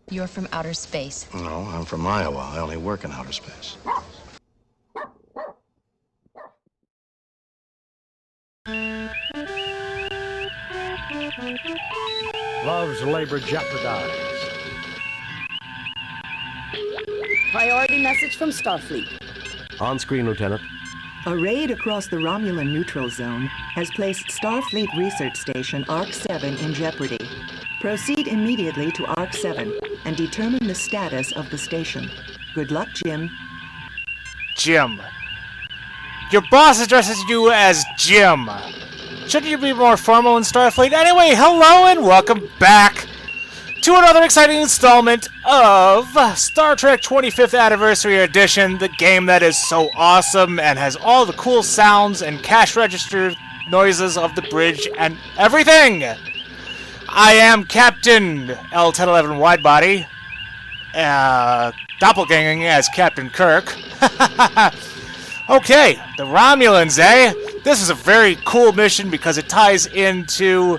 You're from outer space. No, I'm from Iowa. I only work in outer space. Love's labor jeopardized. Priority message from Starfleet. On screen, Lieutenant. A raid across the Romulan neutral zone has placed Starfleet Research Station ARC-7 in jeopardy. Proceed immediately to ARC-7 and determine the status of the station. Good luck, Jim. Jim. Your boss addresses you as Jim. Shouldn't you be more formal in Starfleet? Anyway, hello and welcome back to another exciting installment of Star Trek 25th Anniversary Edition, the game that is so awesome and has all the cool sounds and cash register noises of the bridge and everything. I am Captain L1011 Widebody, doppelganging as Captain Kirk. Okay, the Romulans, eh? This is a very cool mission because it ties into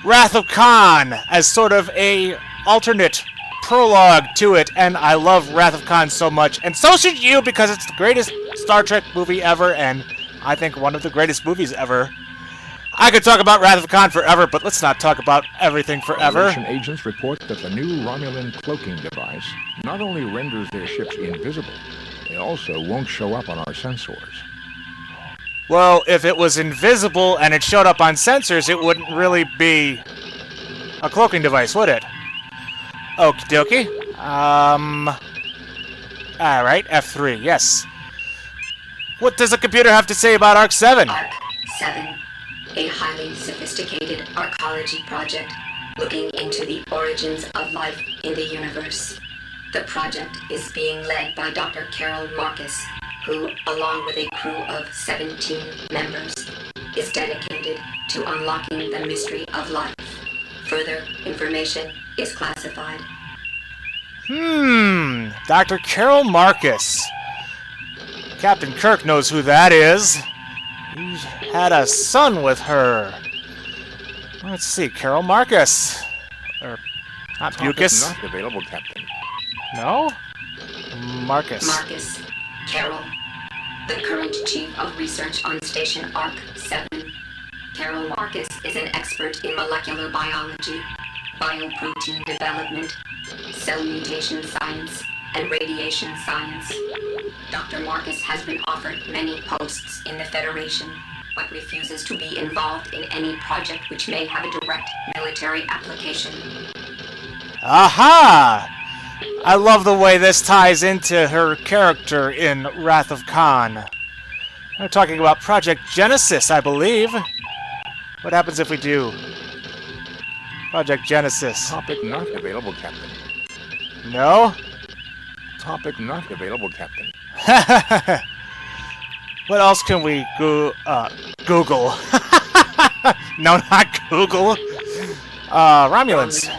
Wrath of Khan as sort of a alternate prologue to it, and I love Wrath of Khan so much, and so should you, because it's the greatest Star Trek movie ever, and I think one of the greatest movies ever. I could talk about Wrath of Khan forever, but let's not talk about everything forever. Federation agents report that the new Romulan cloaking device not only renders their ships invisible, they also won't show up on our sensors. Well, if it was invisible and it showed up on sensors, it wouldn't really be a cloaking device, would it? Okie dokie. Alright, F3, yes. What does the computer have to say about ARC-7? ARC-7, a highly sophisticated arcology project looking into the origins of life in the universe. The project is being led by Dr. Carol Marcus, who, along with a crew of 17 members, is dedicated to unlocking the mystery of life. Further information is classified. Dr. Carol Marcus. Captain Kirk knows who that is. He had a son with her. Let's see, Carol Marcus. Or, not Bucus. Not available, Captain. No? Marcus. Marcus. Carol. The current chief of research on Station ARC-7. Carol Marcus is an expert in molecular biology, bioprotein development, cell mutation science, and radiation science. Dr. Marcus has been offered many posts in the Federation, but refuses to be involved in any project which may have a direct military application. Aha! I love the way this ties into her character in Wrath of Khan. We're talking about Project Genesis, I believe. What happens if we do Project Genesis? Topic not available, Captain. No? Topic not available, Captain. What else can we Google? No, not Google. Romulans.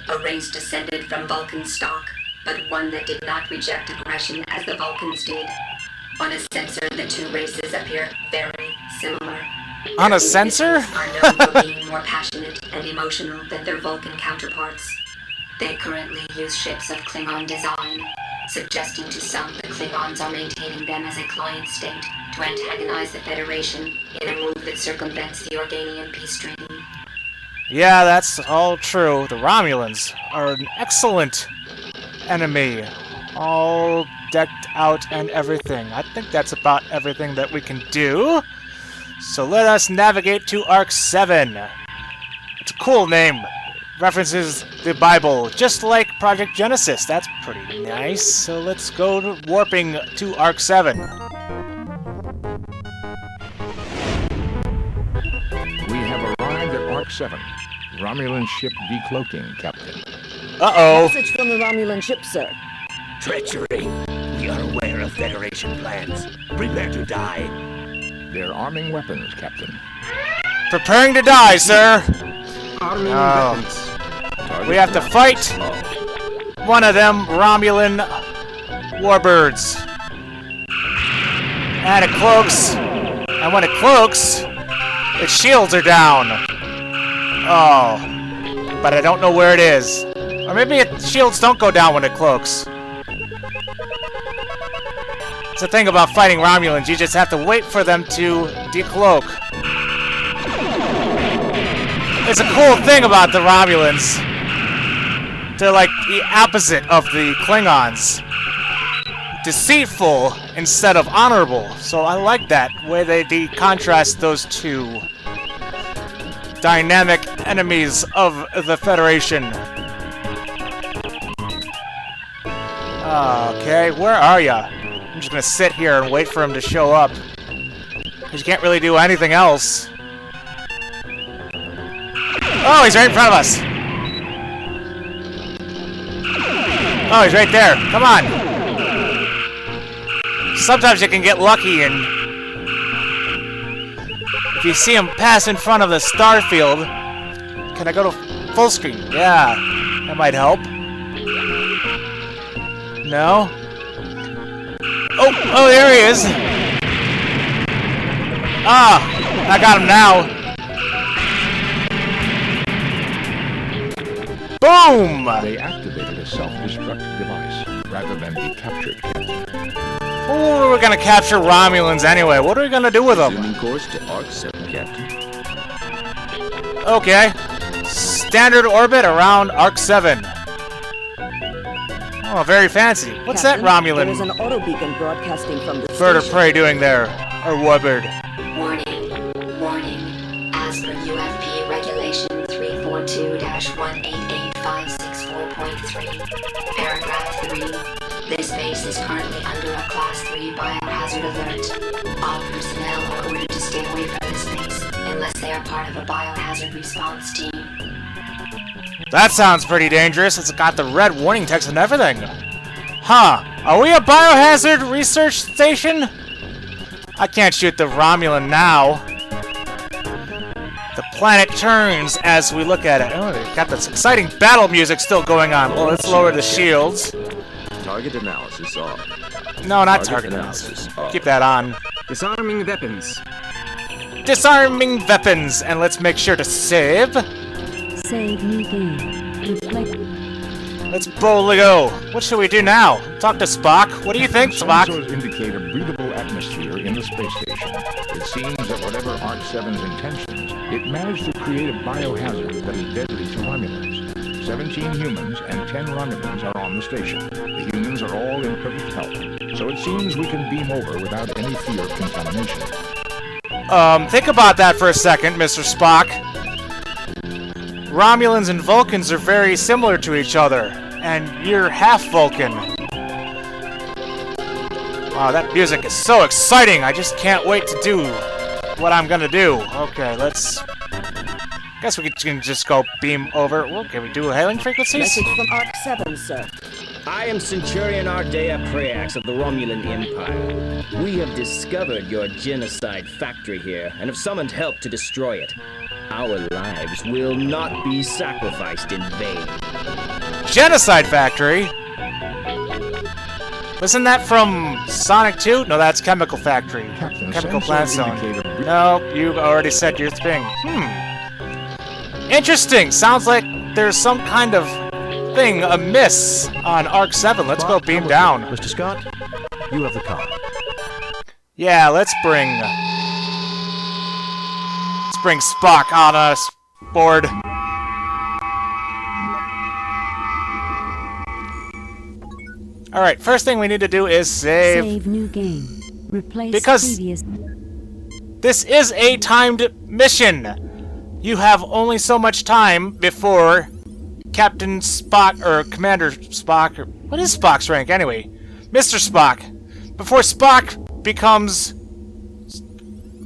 A race descended from Vulcan stock, but one that did not reject aggression as the Vulcans did. On a sensor, the two races appear very similar. On a sensor? Are known for being more passionate and emotional than their Vulcan counterparts. They currently use ships of Klingon design, suggesting to some the Klingons are maintaining them as a client state to antagonize the Federation in a move that circumvents the Organian peace treaty. Yeah, that's all true. The Romulans are an excellent enemy. All decked out and everything. I think that's about everything that we can do. So let us navigate to ARC-7. It's a cool name. References the Bible, just like Project Genesis. That's pretty nice. So let's go to warping to ARC-7. We have arrived at ARC-7. Romulan ship decloaking, Captain. Uh-oh. Message from the Romulan ship, sir. Treachery. We are aware of Federation plans. Prepare to die. They're arming weapons, Captain. Preparing to die, sir. Arming weapons. We have to fight one of them Romulan warbirds. And it cloaks. And when it cloaks, its shields are down. Oh. But I don't know where it is. Or maybe shields don't go down when it cloaks. It's the thing about fighting Romulans, you just have to wait for them to decloak. It's a cool thing about the Romulans. They're like the opposite of the Klingons. Deceitful instead of honorable. So I like that, where they contrast those two dynamic enemies of the Federation. Okay, where are ya? I'm just gonna sit here and wait for him to show up. Because you can't really do anything else. Oh, he's right in front of us! Oh, he's right there. Come on! Sometimes you can get lucky and... if you see him pass in front of the star field... Can I go to full screen? Yeah, that might help. No? Oh, there he is! Ah! I got him now! Boom! They activated a self-destruct device rather than be captured. Oh, we're gonna capture Romulans anyway. What are we gonna do with them? Resuming course to Arc 7, Captain. Okay. Standard orbit around Arc 7. Oh, very fancy. What's Captain, that Romulan There is an auto beacon broadcasting from the bird of station. prey doing there? Or warbird? Warning. Warning. As per UFP Regulation 342-18856.4.3, Paragraph 3, this base is currently under a Class 3 biohazard alert. All personnel are ordered to stay away from this base unless they are part of a biohazard response team. That sounds pretty dangerous. It's got the red warning text and everything. Huh. Are we a biohazard research station? I can't shoot the Romulan now. The planet turns as we look at it. Oh, they've got this exciting battle music still going on. Well, let's lower the shields. Target analysis off. No, not target analysis. Keep that on. Disarming weapons. Disarming weapons. And let's make sure to save. Save new game. Reflect. Let's boldly go. What should we do now? Talk to Spock. What do you think, Spock? Sensors indicate a breathable atmosphere in the space station. It seems that whatever Arc 7's intentions, it managed to create a biohazard that is deadly to Romulans. 17 humans and 10 Romulans are on the station. The humans are all in perfect health, so it seems we can beam over without any fear of contamination. Think about that for a second, Mr. Spock. Romulans and Vulcans are very similar to each other, and you're half Vulcan. Wow, that music is so exciting! I just can't wait to do what I'm gonna do. Okay, let's... guess we can just go beam over. Well, can we do hailing frequencies? Message from Arc 7, sir. I am Centurion Ardea Preax of the Romulan Empire. We have discovered your genocide factory here and have summoned help to destroy it. Our lives will not be sacrificed in vain. Genocide Factory? Wasn't that from Sonic 2? No, that's Chemical Factory. Captain, Chemical sensors Plant Zone. indicate a No, you already said your thing. Interesting. Sounds like there's some kind of thing amiss on Arc 7. Let's go beam down. Mr. Scott, you have the car. Yeah, let's bring Spock on us board. Alright, first thing we need to do is save. Save new game. Replace Because- previous. This is a timed mission. You have only so much time before Captain Spock, or Commander Spock, or what is Spock's rank anyway? Mr. Spock. Before Spock becomes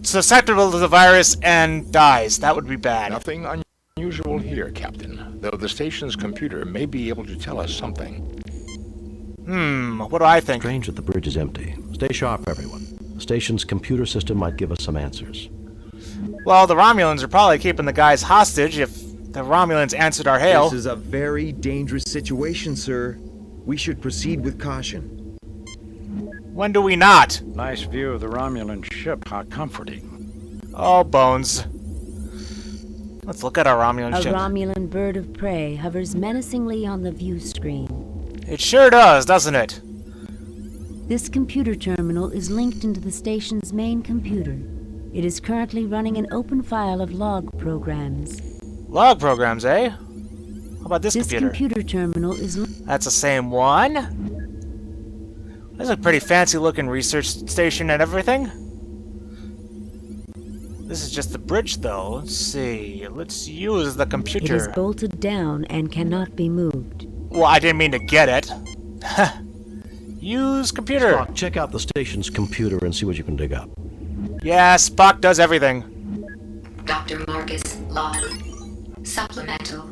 susceptible to the virus and dies. That would be bad. Nothing unusual here, Captain, though the station's computer may be able to tell us something. What do I think? Strange that the bridge is empty. Stay sharp, everyone. The station's computer system might give us some answers. Well, the Romulans are probably keeping the guys hostage if the Romulans answered our hail. This is a very dangerous situation, sir. We should proceed with caution. When do we not? Nice view of the Romulan ship. How comforting. Oh, bones. Let's look at our Romulan A ship. Romulan bird of prey hovers menacingly on the view screen. It sure does, doesn't it? This computer terminal is linked into the station's main computer. It is currently running an open file of log programs. Log programs, eh? How about this computer? This computer terminal is... That's the same one? This is a pretty fancy-looking research station and everything. This is just the bridge, though. Let's see. Let's use the computer. It is bolted down and cannot be moved. Well, I didn't mean to get it. Use computer. Spock, check out the station's computer and see what you can dig up. Yeah, Spock does everything. Dr. Marcus log. Supplemental.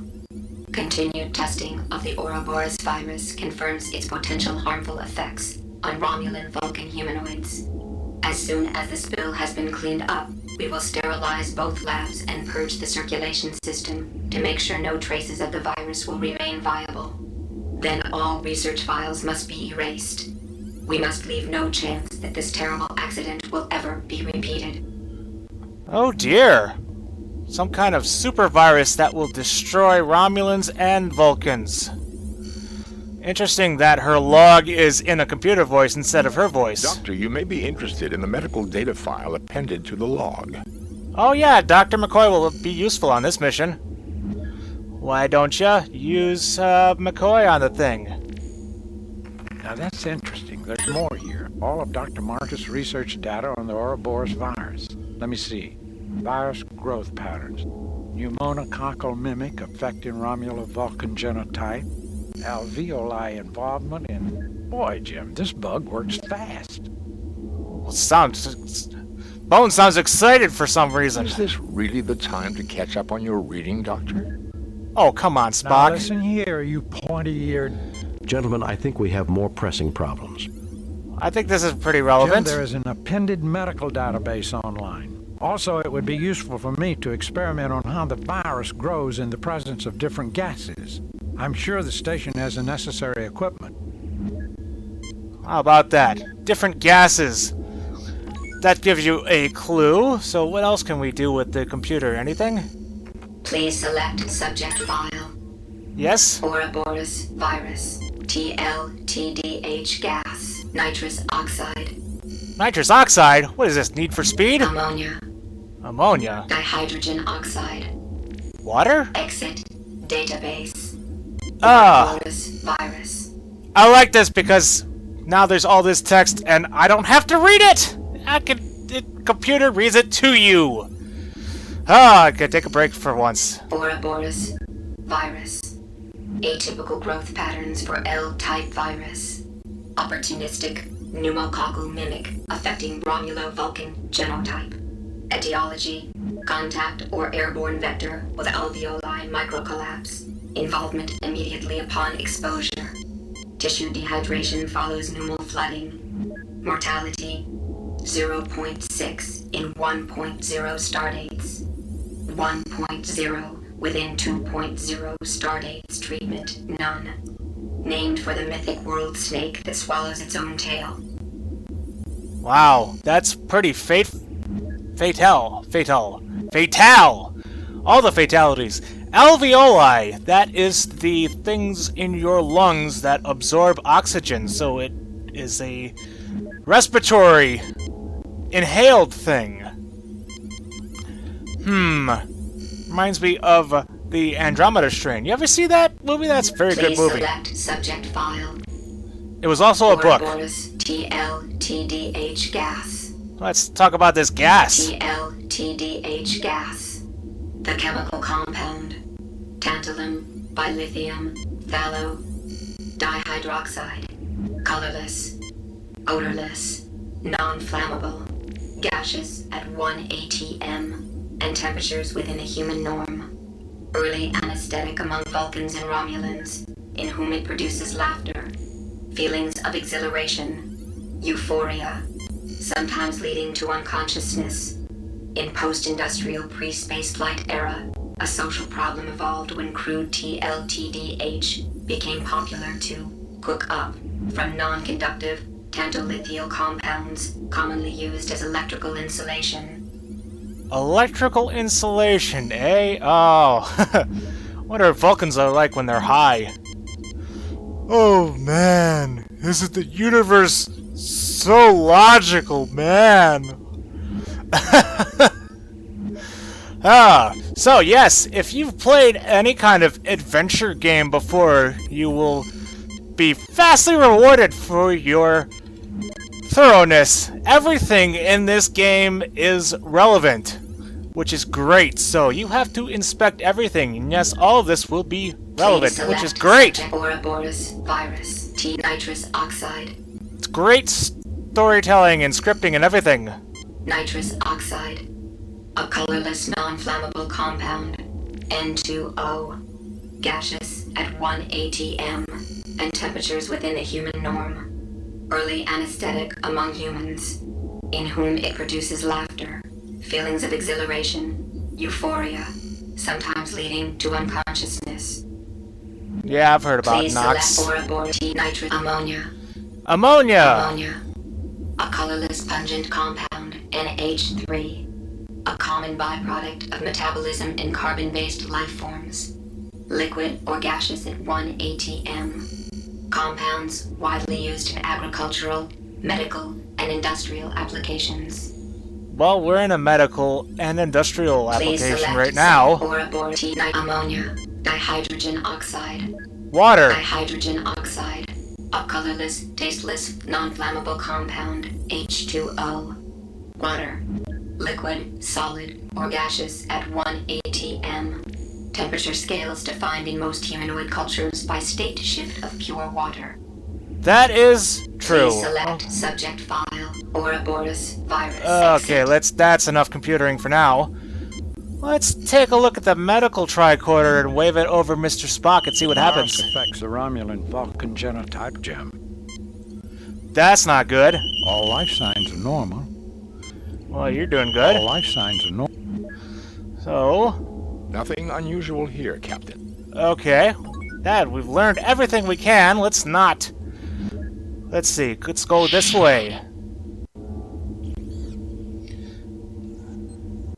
Continued testing of the Ouroboros virus confirms its potential harmful effects on Romulan Vulcan humanoids. As soon as the spill has been cleaned up, we will sterilize both labs and purge the circulation system to make sure no traces of the virus will remain viable. Then all research files must be erased. We must leave no chance that this terrible accident will ever be repeated. Oh dear. Some kind of super virus that will destroy Romulans and Vulcans. Interesting that her log is in a computer voice instead of her voice. Doctor, you may be interested in the medical data file appended to the log. Oh yeah, Dr. McCoy will be useful on this mission. Why don't you use McCoy on the thing? Now that's interesting. There's more here. All of Dr. Marcus' research data on the Ouroboros virus. Let me see. Virus growth patterns. Pneumococcal mimic affecting Romulan Vulcan genotype. Alveoli involvement in... Boy, Jim, this bug works fast. Bones sounds excited for some reason. Is this really the time to catch up on your reading, Doctor? Oh, come on, Spock. Now listen here, you pointy-eared... Gentlemen, I think we have more pressing problems. I think this is pretty relevant. Jim, there is an appended medical database online. Also, it would be useful for me to experiment on how the virus grows in the presence of different gases. I'm sure the station has the necessary equipment. How about that? Different gases. That gives you a clue. So what else can we do with the computer? Anything? Please select subject file. Yes? Ouroboros virus. TLTDH gas. Nitrous oxide. Nitrous oxide? What is this, Need for Speed? Ammonia. Ammonia? Dihydrogen oxide. Water? Exit. Database. Ah. Ouroboros virus. I like this because now there's all this text and I don't have to read it! Computer reads it to you! Ah, I could take a break for once. Ouroboros virus. Atypical growth patterns for L-type virus. Opportunistic pneumococcal mimic affecting Romulo-Vulcan genotype. Etiology: contact or airborne vector with alveoli microcollapse. Involvement immediately upon exposure. Tissue dehydration follows pneumal flooding. Mortality: 0.6 in 1.0 stardates. 1.0 within 2.0 stardates treatment, none. Named for the mythic world snake that swallows its own tail. Wow, that's pretty fatal. All the fatalities. Alveoli, that is the things in your lungs that absorb oxygen, so it is a respiratory, inhaled thing. Reminds me of the Andromeda Strain. You ever see that movie? That's a very good movie. Please select subject file. It was also a book. Ouroboros TLTDH gas. Let's talk about this gas. TLTDH gas. The chemical compound. Tantalum, bilithium, phthalo, dihydroxide. Colorless, odorless, non-flammable. Gaseous at 1 atm. And temperatures within a human norm. Early anesthetic among Vulcans and Romulans, in whom it produces laughter, feelings of exhilaration, euphoria, sometimes leading to unconsciousness. In post-industrial pre-spaceflight era, a social problem evolved when crude TLTDH became popular to cook up from non-conductive tantolithial compounds commonly used as electrical insulation. Electrical insulation, eh? Oh. Wonder what Vulcans are like when they're high. Oh man, isn't the universe so logical, man? So yes, if you've played any kind of adventure game before, you will be vastly rewarded for your thoroughness. Everything in this game is relevant, which is great. So you have to inspect everything, and yes, all of this will be relevant, which is great. Ouroboros virus, T nitrous oxide. It's great storytelling and scripting and everything. Nitrous oxide, a colorless non-flammable compound, N2O, gaseous at 1 atm, and temperatures within the human norm. Early anesthetic among humans, in whom it produces laughter, feelings of exhilaration, euphoria, sometimes leading to unconsciousness. Yeah, I've heard about Please Nox. select Ouroboros nitrous ammonia. Ammonia! Ammonia, a colorless pungent compound, NH3, a common byproduct of metabolism in carbon-based life forms. Liquid or gaseous at 1 atm. Compounds widely used in agricultural, medical, and industrial applications. Well, we're in a medical and industrial Please application select right now. Ouroboros ammonia, dihydrogen oxide. Water. Dihydrogen oxide, a colorless, tasteless, non-flammable compound, H2O. Water, liquid, solid, or gaseous at 1 atm. Temperature scales defined in most humanoid cultures by state shift of pure water. That is true. Please select subject file, Ouroboros virus. Okay, that's enough computering for now. Let's take a look at the medical tricorder and wave it over Mr. Spock and see what happens. Virus affects the Romulan Vulcan genotype, Jim. That's not good. All life signs are normal. Well, you're doing good. All life signs are normal. So... Nothing unusual here, Captain. Okay. Dad, we've learned everything we can. Let's not... Let's see. Let's go this way.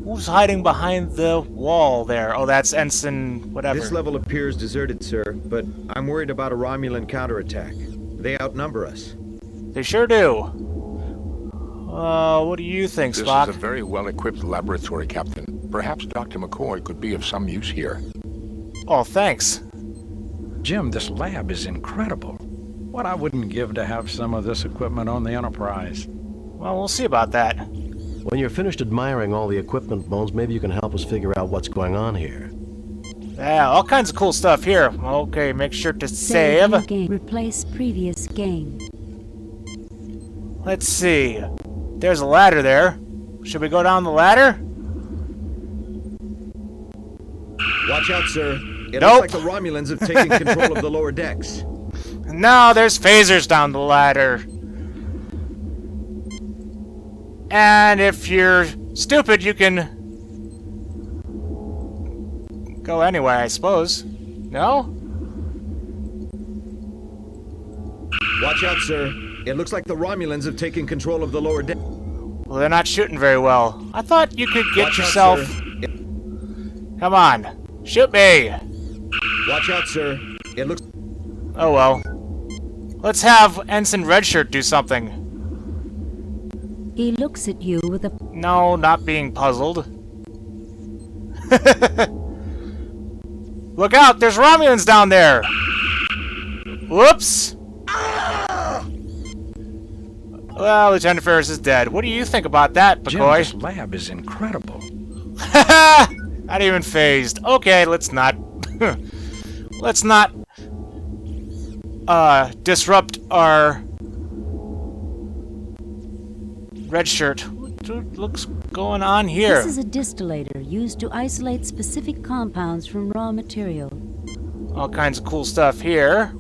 Who's hiding behind the wall there? Oh, that's Ensign whatever. This level appears deserted, sir, but I'm worried about a Romulan counterattack. They outnumber us. They sure do. What do you think, Spock? This is a very well-equipped laboratory, Captain. Perhaps Dr. McCoy could be of some use here. Oh, thanks. Jim, this lab is incredible. What I wouldn't give to have some of this equipment on the Enterprise. Well, we'll see about that. When you're finished admiring all the equipment, Bones, maybe you can help us figure out what's going on here. Yeah, all kinds of cool stuff here. Okay, make sure to save. New game. Replace previous game. Let's see. There's a ladder there. Should we go down the ladder? Watch out, sir. It Nope. looks like the Romulans have taken control of the lower decks. No, there's phasers down the ladder. And if you're stupid, you can go anyway, I suppose. No? Watch out, sir. It looks like the Romulans have taken control of the lower deck. Well, they're not shooting very well. I thought you could get Watch yourself... out, sir. Come on. Shoot me! Watch out, sir. It looks... Oh well. Let's have Ensign Redshirt do something. He looks at you with a... No, not being puzzled. Look out! There's Romulans down there! Whoops! Well, Lieutenant Ferris is dead. What do you think about that, Jim, McCoy? this lab is incredible. Not even phased. Okay, let's not... let's not... disrupt our... red shirt. What looks going on here? This is a distillator used to isolate specific compounds from raw material. All kinds of cool stuff here.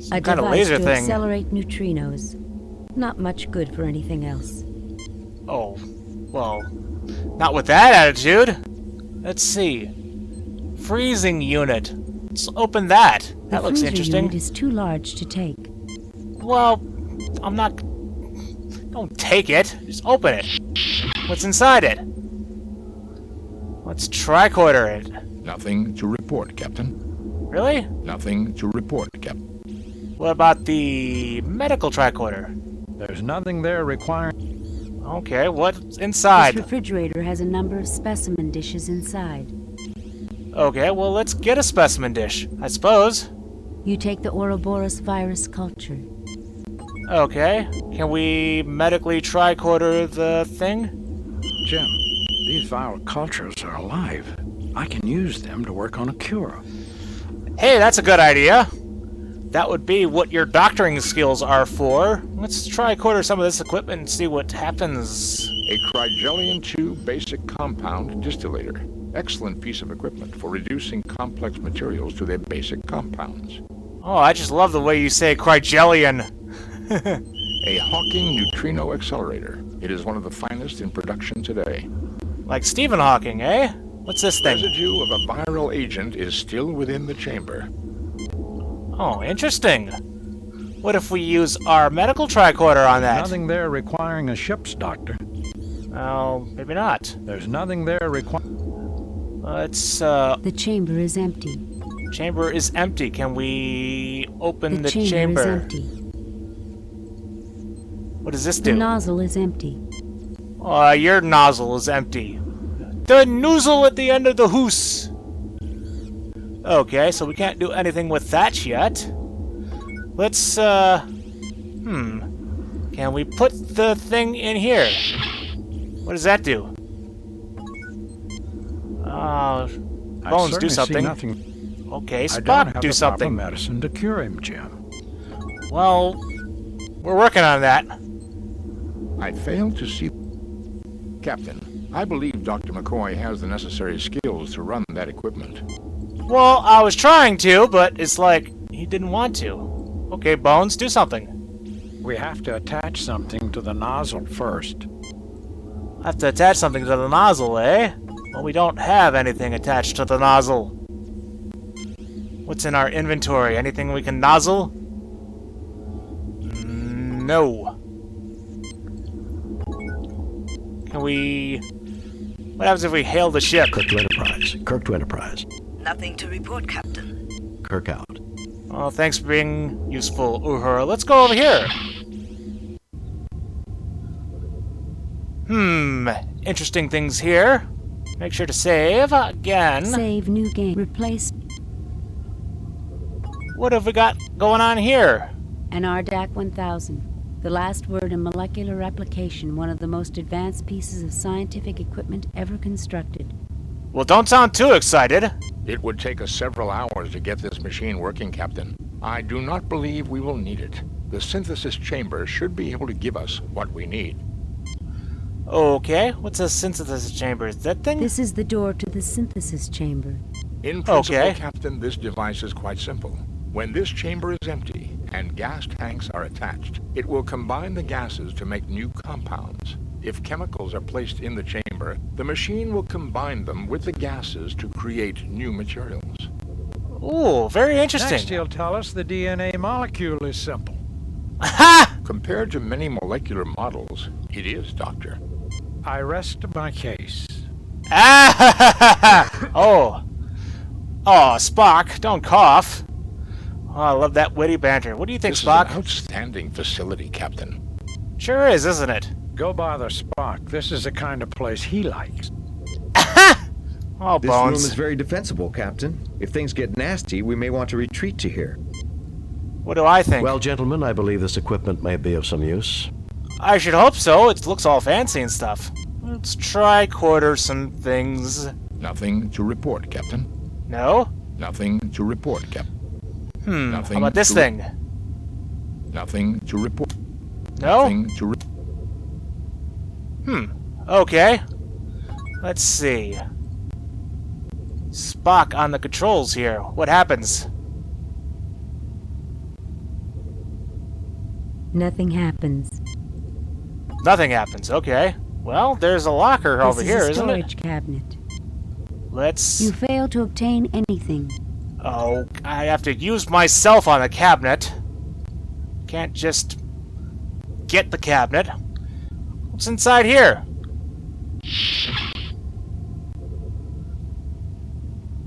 Some A kind of device laser to thing. accelerate neutrinos. Not much good for anything else. Oh, well, not with that attitude. Let's see. Freezing unit. Let's open that. That looks The freezer interesting. unit is too large to take. Well, I'm not... Don't take it. Just open it. What's inside it? Let's tricorder it. Nothing to report, Captain. Really? Nothing to report, Captain. What about the medical tricorder? There's nothing there requiring... Okay, what's inside? This refrigerator has a number of specimen dishes inside. Okay, well, let's get a specimen dish, I suppose. You take the Ouroboros virus culture. Okay, can we medically tricorder the thing? Jim, these viral cultures are alive. I can use them to work on a cure. Hey, that's a good idea. That would be what your doctoring skills are for. Let's tricorder some of this equipment and see what happens. A Crygelion 2 basic compound distillator. Excellent piece of equipment for reducing complex materials to their basic compounds. Oh, I just love the way you say Crygelion. A Hawking neutrino accelerator. It is one of the finest in production today. Like Stephen Hawking, eh? What's this thing? Residue of a viral agent is still within the chamber. Oh, interesting. What if we use our medical tricorder on that? Nothing there requiring a ship's doctor. Well, maybe not. There's nothing there requiring... Let's, The chamber is empty. Chamber is empty. Can we open the chamber chamber? is empty. What does this The do? nozzle is empty. Your nozzle is empty. The nozzle at the end of the hoose. Okay, so we can't do anything with that yet. Let's, Can we put the thing in here? What does that do? Bones, do something. Okay, Spock, do something. Medicine to cure him, Jim. Well, we're working on that. I fail to see... Captain, I believe Dr. McCoy has the necessary skills to run that equipment. Well, I was trying to, but it's like he didn't want to. Okay, Bones, do something. We have to attach something to the nozzle first. I have to attach something to the nozzle, eh? Well, we don't have anything attached to the nozzle. What's in our inventory? Anything we can nozzle? No. Can we... What happens if we hail the ship? Kirk to Enterprise. Kirk to Enterprise. Nothing to report, Captain. Kirk out. Oh, thanks for being useful, Uhura. Let's go over here. Interesting things here. Make sure to save again. Save new game. Replace What have we got going on here? an RDAC 1000. The last word in molecular replication, one of the most advanced pieces of scientific equipment ever constructed. Well, don't sound too excited. It would take us several hours to get this machine working, Captain. I do not believe we will need it. The synthesis chamber should be able to give us what we need. Okay, what's a synthesis chamber? Is that thing? This is the door to the synthesis chamber. In principle, Okay. Captain, this device is quite simple. When this chamber is empty and gas tanks are attached, it will combine the gases to make new compounds. If chemicals are placed in the chamber, the machine will combine them with the gases to create new materials. Ooh, very interesting. Next, he'll tell us the DNA molecule is simple. Ha! Compared to many molecular models, it is, Doctor. I rest my case. Ah! Oh, Spock, don't cough. Oh, I love that witty banter. What do you think, This Spock? is an outstanding facility, Captain. Sure is, isn't it? Go bother Spock. This is the kind of place he likes. Oh, This room Bones. is very defensible, Captain. If things get nasty, we may want to retreat to here. What do I think? Well, gentlemen, I believe this equipment may be of some use. I should hope so. It looks all fancy and stuff. Let's tricorder some things. Nothing to report, Captain. No? Nothing to report, Captain. Nothing How about this to thing? Nothing to report. No? Nothing to Okay. Let's see. Spock on the controls here. What happens? Nothing happens. Nothing happens. Okay. Well, there's a locker over here, This is a isn't it? storage cabinet. Let's... You fail to obtain anything. Oh, I have to use myself on the cabinet. Can't just get the cabinet. What's inside here?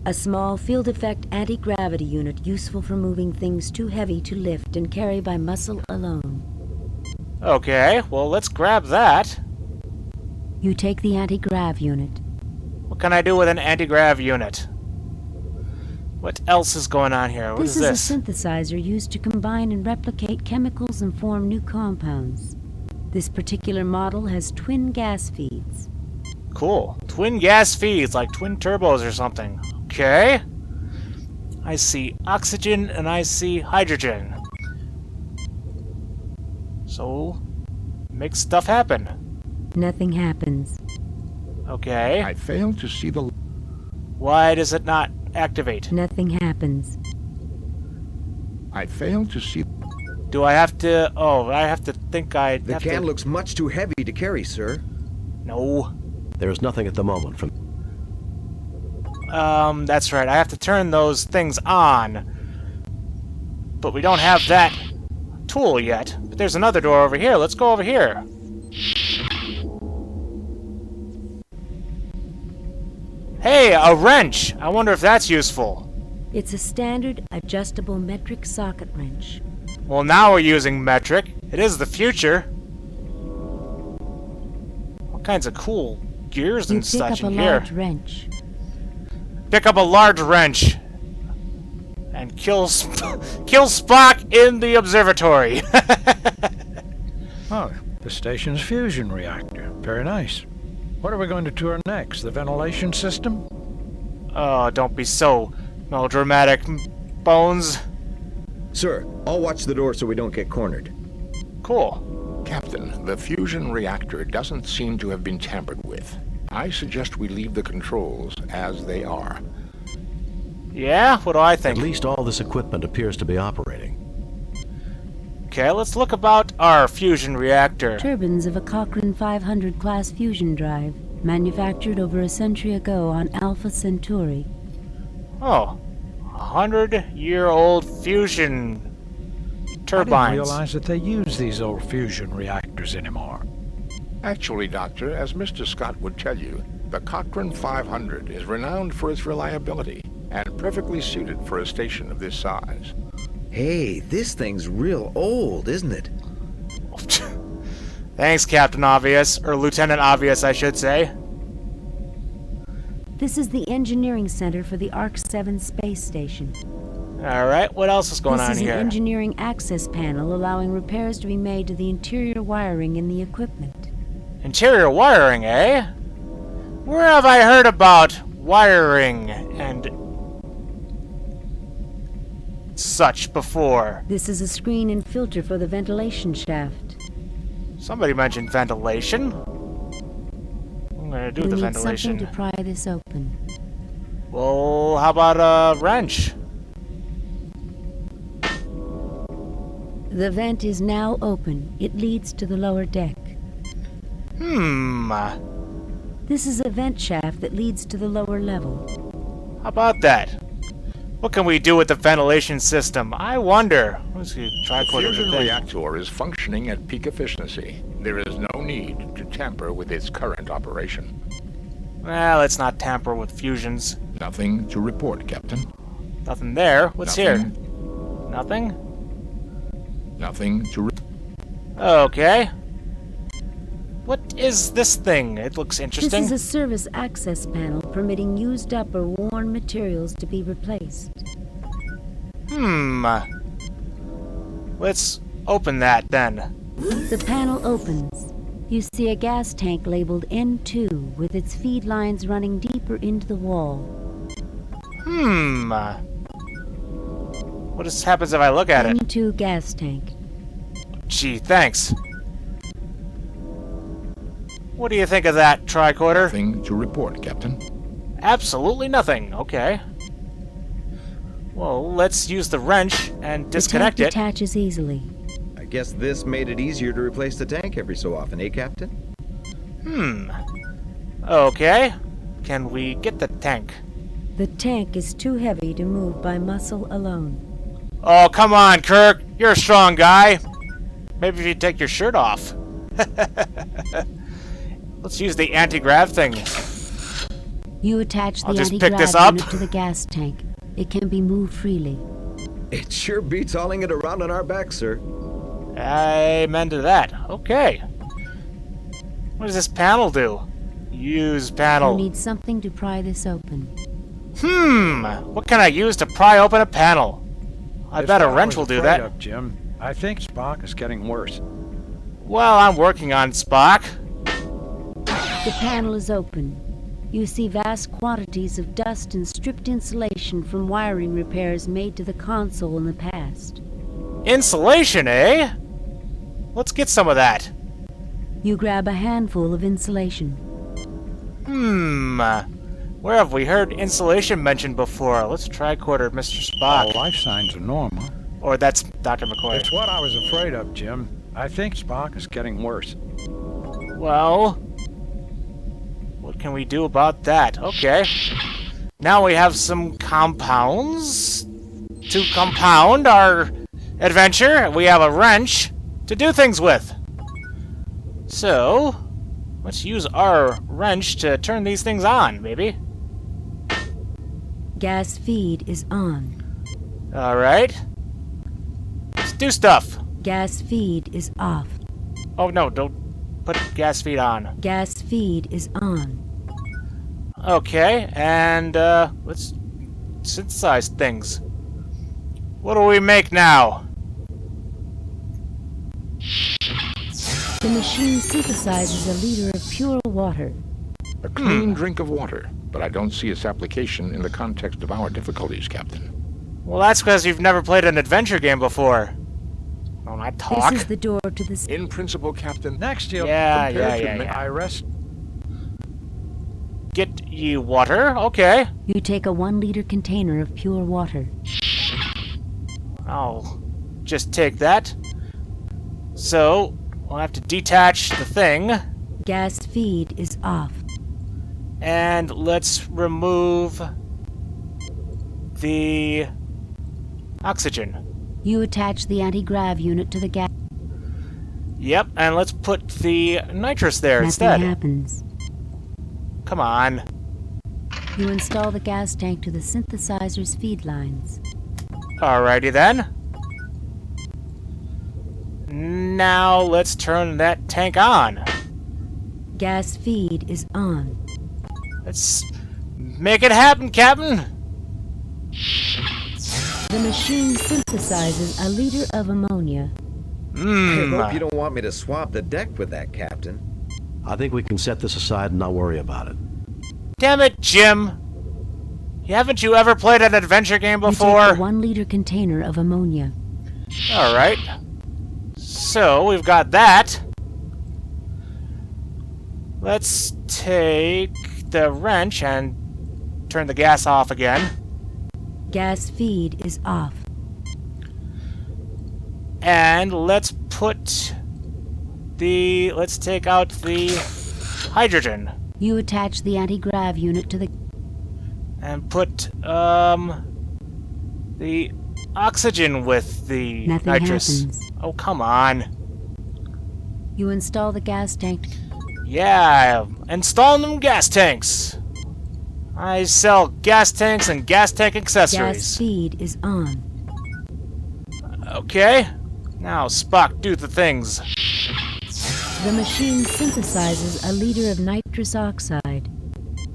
A small field effect anti-gravity unit useful for moving things too heavy to lift and carry by muscle alone. Okay, well, let's grab that. You take the anti-grav unit. What can I do with an anti-grav unit? What else is going on here? What is this? This is a synthesizer used to combine and replicate chemicals and form new compounds. This particular model has twin gas feeds. Cool. Twin gas feeds, like twin turbos or something. Okay. I see oxygen and I see hydrogen. So, make stuff happen. Nothing happens. Okay. I fail to see the... Why does it not activate? Nothing happens. I fail to see... Do I have to... Oh, I have to think I... The can looks much too heavy to carry, sir. No. There's nothing at the moment from... That's right. I have to turn those things on. But we don't have that tool yet. But there's another door over here. Let's go over here. Hey, a wrench! I wonder if that's useful. It's a standard adjustable metric socket wrench. Well, now we're using metric. It is the future. What kinds of cool gears and such in here? Pick up a large wrench. Pick up a large wrench. And kill Spock in the observatory. Oh, the station's fusion reactor. Very nice. What are we going to tour next? The ventilation system? Oh, don't be so melodramatic, Bones. Sir, I'll watch the door so we don't get cornered. Cool. Captain, the fusion reactor doesn't seem to have been tampered with. I suggest we leave the controls as they are. Yeah? What do I think? At least all this equipment appears to be operating. Okay, let's look about our fusion reactor. Turbines of a Cochrane 500 class fusion drive, manufactured over a century ago on Alpha Centauri. Oh, 100-year-old fusion turbines. I didn't realize that they use these old fusion reactors anymore. Actually, Doctor, as Mr. Scott would tell you, the Cochrane 500 is renowned for its reliability and perfectly suited for a station of this size. Hey, this thing's real old, isn't it? Thanks, Captain Obvious. Or Lieutenant Obvious, I should say. This is the engineering center for the ARC-7 space station. Alright, what else is going on here? This is an engineering access panel allowing repairs to be made to the interior wiring in the equipment. Interior wiring, eh? Where have I heard about wiring and such before? This is a screen and filter for the ventilation shaft. Somebody mentioned ventilation. I'm gonna do the ventilation. We need something to pry this open. Well, how about a wrench? The vent is now open. It leads to the lower deck. This is a vent shaft that leads to the lower level. How about that? What can we do with the ventilation system? I wonder. Let's see. The fusion reactor is functioning at peak efficiency. There is no need to tamper with its current operation. Well, let's not tamper with fusions. Nothing to report, Captain. Nothing there. What's here? Nothing? Nothing to Okay. What is this thing? It looks interesting. This is a service access panel permitting used up or worn materials to be replaced. Let's open that then. The panel opens. You see a gas tank labeled N2 with its feed lines running deeper into the wall. What happens if I look at it? N2 gas tank. Gee, thanks. What do you think of that, tricorder? Nothing to report, Captain. Absolutely nothing. Okay. Well, let's use the wrench and disconnect the it. tank detaches easily. I guess this made it easier to replace the tank every so often, eh, Captain? Okay. Can we get the tank? The tank is too heavy to move by muscle alone. Oh, come on, Kirk. You're a strong guy. Maybe if you take your shirt off. Let's use the anti-grav thing. You attach the I'll just anti-grav pick this up. unit to the gas tank. It can be moved freely. It sure beats hauling it around on our backs, sir. Amen to that. Okay. What does this panel do? Use panel. You need something to pry this open. What can I use to pry open a panel? I It's bet a what I wrench was will do afraid that. of, Jim. I think Spock is getting worse. Well, I'm working on Spock. The panel is open. You see vast quantities of dust and stripped insulation from wiring repairs made to the console in the past. Insulation, eh? Let's get some of that. You grab a handful of insulation. Where have we heard insulation mentioned before? Let's tricorder Mr. All Spock. life signs are normal. Or that's Dr. McCoy. It's what I was afraid of, Jim. I think Spock is getting worse. Well, what can we do about that? Okay. Now we have some compounds to compound our adventure. We have a wrench to do things with. So, let's use our wrench to turn these things on, maybe. Gas feed is on. Alright. Let's do stuff. Gas feed is off. Oh no, don't put gas feed on. Gas feed is on. Okay, and let's synthesize things. What do we make now? The machine synthesizes a liter of pure water. A clean drink of water, but I don't see its application in the context of our difficulties, Captain. Well, that's because you've never played an adventure game before. Don't I talk? This is the door to the... In principle, Captain. Next, you'll Yeah. I rest. Get ye water, okay. You take a 1-liter container of pure water. I'll just take that. So, we'll have to detach the thing. Gas feed is off. And let's remove the oxygen. You attach the anti-grav unit to the gas... Yep, and let's put the nitrous there Nothing instead. happens. Come on. You install the gas tank to the synthesizer's feed lines. Alrighty then. Now let's turn that tank on. Gas feed is on. Let's make it happen, Captain. The machine synthesizes a liter of ammonia. I hope you don't want me to swap the deck with that, Captain. I think we can set this aside and not worry about it. Damn it, Jim. Haven't you ever played an adventure game You before? take a 1-liter container of ammonia. Alright. So, we've got that. Let's take the wrench and turn the gas off again. Gas feed is off. And let's put the... let's take out the hydrogen. You attach the anti-grav unit to the... And put, the oxygen with the Nothing nitrous. happens. Oh, come on. You install the gas tank. Yeah, installing them gas tanks. I sell gas tanks and gas tank accessories. Gas feed is on. Okay. Now, Spock, do the things. The machine synthesizes a liter of nitrous oxide.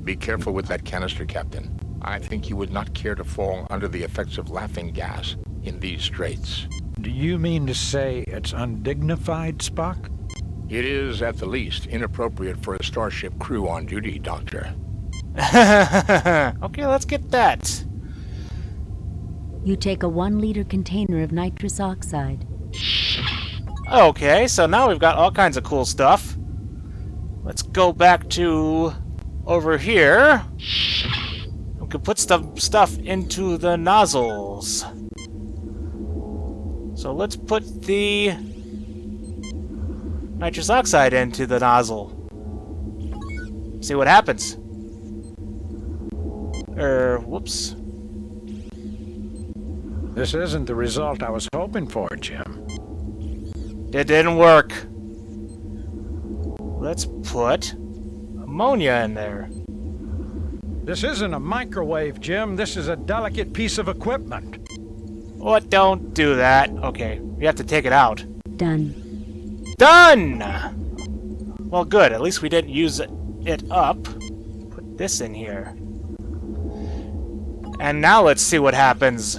Be careful with that canister, Captain. I think you would not care to fall under the effects of laughing gas in these straits. Do you mean to say it's undignified, Spock? It is, at the least, inappropriate for a starship crew on duty, Doctor. Okay, let's get that. You take a 1-liter container of nitrous oxide. Okay, so now we've got all kinds of cool stuff. Let's go back to over here. We can put stuff into the nozzles. So let's put the nitrous oxide into the nozzle. See what happens. Whoops. This isn't the result I was hoping for, Jim. It didn't work. Let's put ammonia in there. This isn't a microwave, Jim. This is a delicate piece of equipment. What? Don't do that. Okay, we have to take it out. Done. Done! Well, good. At least we didn't use it up. Put this in here. And now let's see what happens.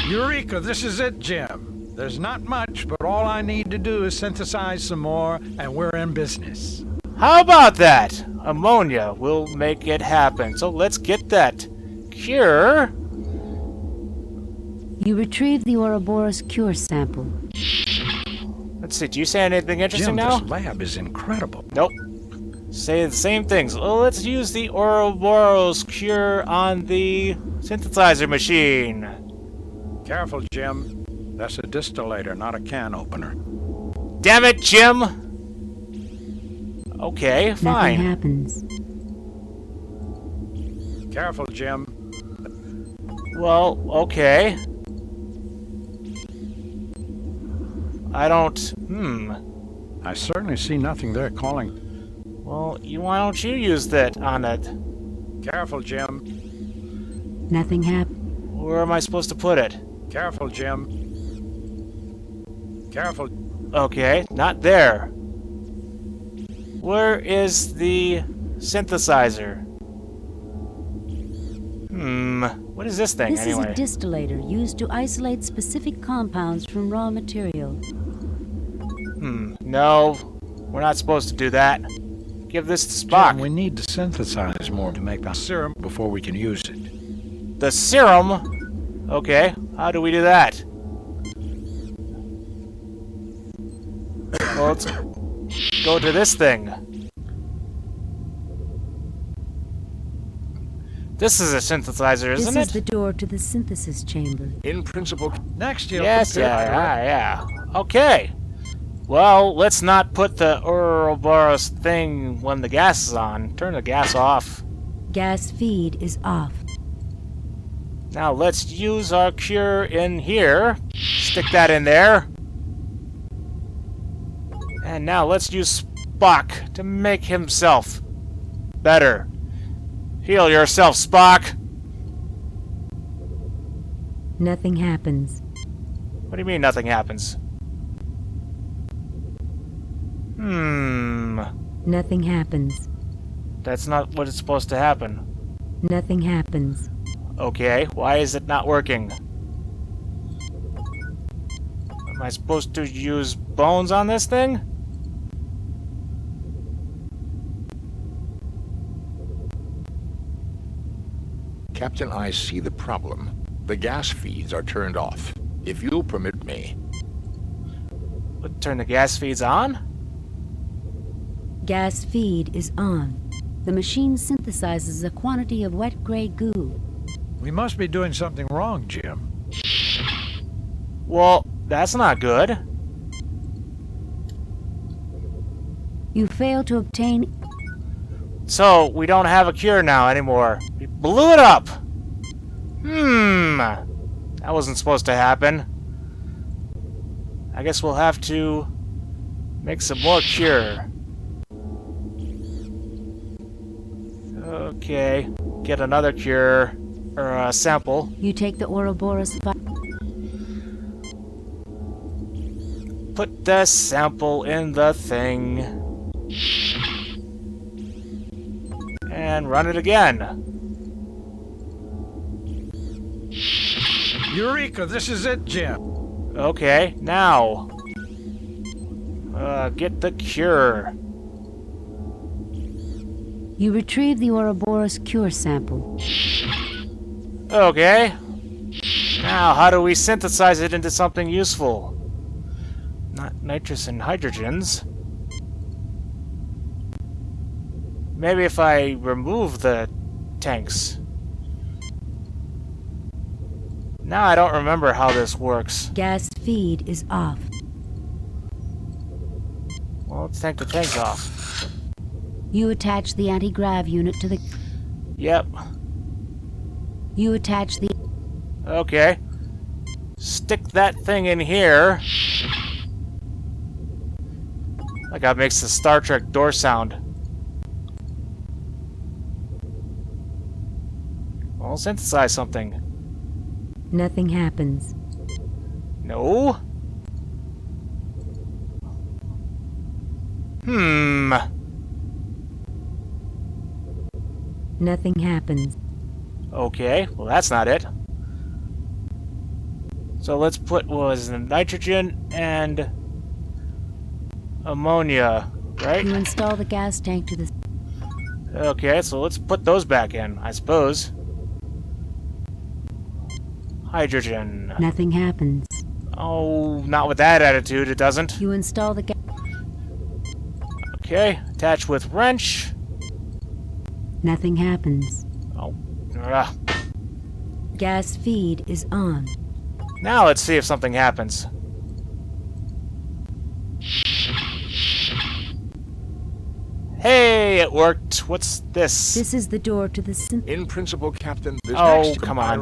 Eureka, this is it, Jim. There's not much, but all I need to do is synthesize some more, and we're in business. How about that? Ammonia will make it happen. So let's get that cure. You retrieve the Ouroboros cure sample. Let's see, do you say anything interesting Jim, now? this lab is incredible. Nope. Say the same things. Well, let's use the Ouroboros cure on the synthesizer machine. Careful, Jim. That's a distillator, not a can opener. Damn it, Jim! Okay, fine. Nothing happens. Careful, Jim. Well, okay. I don't... I certainly see nothing there calling. Well, why don't you use that on it? Careful, Jim. Nothing happened. Where am I supposed to put it? Careful, Jim. Careful. Okay, not there. Where is the synthesizer? What is this thing, This anyway? is a distillator used to isolate specific compounds from raw material. No, we're not supposed to do that. Give this to Spock. Jim, we need to synthesize more to make the serum before we can use it. The serum? Okay, how do we do that? Well, let's go to this thing. This is a synthesizer, isn't it? This is the door to the synthesis chamber. In principle... Next, you'll Yes, yeah. Okay. Well, let's not put the Ouroboros thing when the gas is on. Turn the gas off. Gas feed is off. Now let's use our cure in here. Stick that in there. And now let's use Spock to make himself better. Heal yourself, Spock! Nothing happens. What do you mean nothing happens? Nothing happens. That's not what is supposed to happen. Nothing happens. Okay, why is it not working? Am I supposed to use bones on this thing? Captain, I see the problem. The gas feeds are turned off. If you'll permit me... Turn the gas feeds on? Gas feed is on. The machine synthesizes a quantity of wet gray goo. We must be doing something wrong, Jim. Well, that's not good. You fail to obtain... So, we don't have a cure now anymore. We blew it up! That wasn't supposed to happen. I guess we'll have to make some more cure. Okay, get another cure, or a sample. You take the Ouroboros... Put the sample in the thing. And run it again. Eureka, this is it, Jim. Okay, now. Get the cure. You retrieve the Ouroboros cure sample. Okay. Now, how do we synthesize it into something useful? Not nitrous and hydrogens. Maybe if I remove the tanks. Now I don't remember how this works. Gas feed is off. Well, let's take the tanks off. You attach the anti-grav unit to the... Yep. You attach the... Okay. Stick that thing in here. Like that makes the Star Trek door sound. I'll synthesize something. Nothing happens. No? Nothing happens. Okay, well that's not it. So let's put, what was it, nitrogen and ammonia, right? You install the gas tank to the... Okay, so let's put those back in, I suppose. Hydrogen. Nothing happens. Oh, not with that attitude, it doesn't. You install the gas... Okay, attach with wrench. Nothing happens. Oh, Gas feed is on. Now let's see if something happens. Hey, it worked. What's this? This is the door to the In principle, Captain, this Oh, next come on.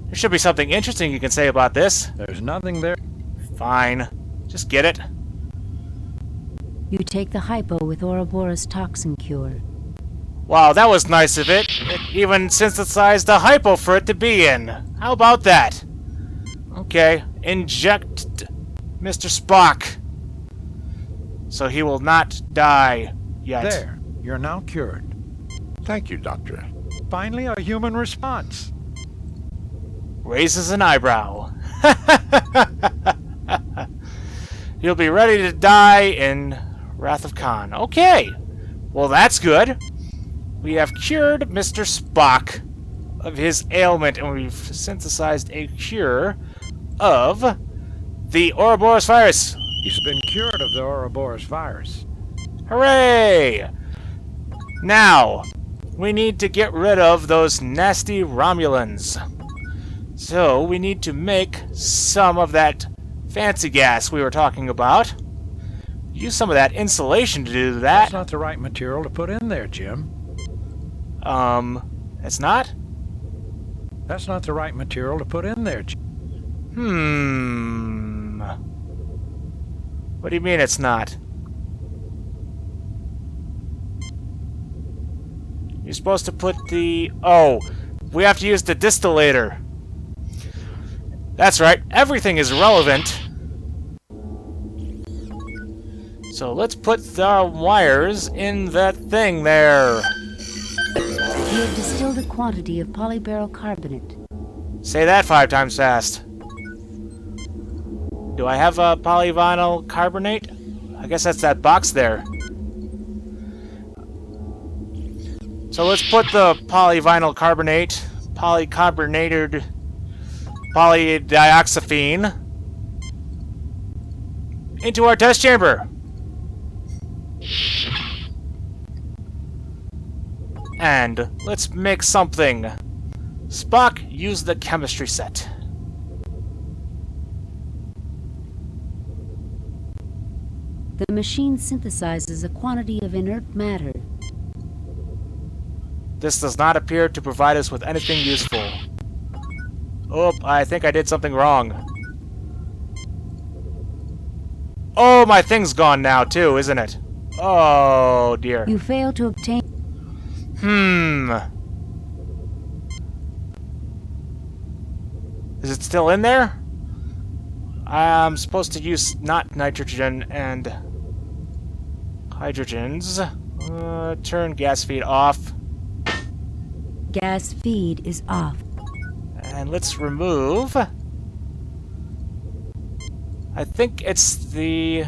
There should be something interesting you can say about this. There's nothing there. Fine. Just get it. You take the hypo with Ouroboros toxin cure. Wow, that was nice of it. It even synthesized a hypo for it to be in. How about that? Okay, inject Mr. Spock. So he will not die yet. There. You're now cured. Thank you, Doctor. Finally, a human response. Raises an eyebrow. He'll be ready to die in Wrath of Khan. Okay. Well, that's good. We have cured Mr. Spock of his ailment, and we've synthesized a cure of the Ouroboros virus. He's been cured of the Ouroboros virus. Hooray! Now, we need to get rid of those nasty Romulans. So, we need to make some of that fancy gas we were talking about. Use some of that insulation to do that. That's not the right material to put in there, Jim. It's not? That's not the right material to put in there, Jim. What do you mean it's not? You're supposed to put the... Oh, we have to use the distillator. That's right, everything is relevant. So let's put the wires in that thing there. You have distilled a quantity of polyberyl carbonate. Say that 5 times fast. Do I have a polyvinyl carbonate? I guess that's that box there. So let's put the polyvinyl carbonate, polycarbonated polydioxaphene, into our test chamber. And let's make something. Spock, use the chemistry set. The machine synthesizes a quantity of inert matter. This does not appear to provide us with anything useful. Oh, I think I did something wrong. Oh, my thing's gone now too, isn't it? Oh, dear. You fail to obtain... Is it still in there? I'm supposed to use not nitrogen and hydrogens. Turn gas feed off. Gas feed is off. And let's remove... I think it's the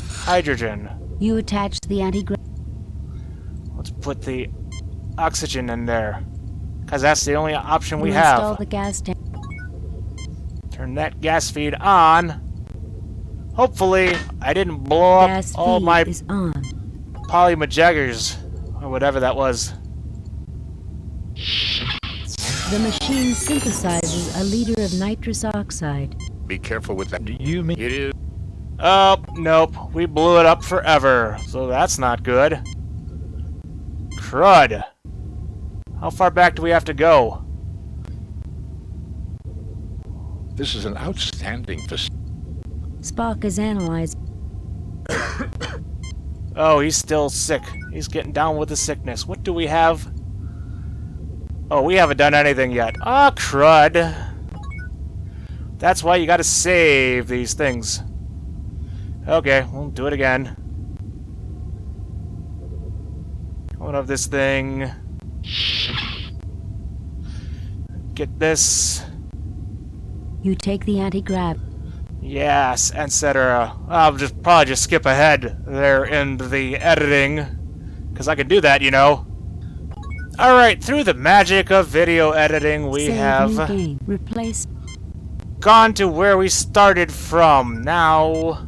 hydrogen. You attach the anti-gravity. Let's put the oxygen in there, because that's the only option we Install have. the gas tank. Turn that gas feed on. Hopefully, I didn't blow up Gas all feed my is on. polymajaggers, or whatever that was. The machine synthesizes a liter of nitrous oxide. Be careful with that. Do you mean It is. Oh, nope. We blew it up forever, so that's not good. Crud. How far back do we have to go? This is an outstanding facility. Spock is analyzed. Oh, he's still sick. He's getting down with the sickness. What do we have? Oh, we haven't done anything yet. Ah, crud. That's why you gotta save these things. Okay, we'll do it again. What of this thing? Get this. You take the anti-grav. Yes, etc. I'll probably just skip ahead there in the editing, because I can do that, you know. Alright, through the magic of video editing, we have gone to where we started from. Now,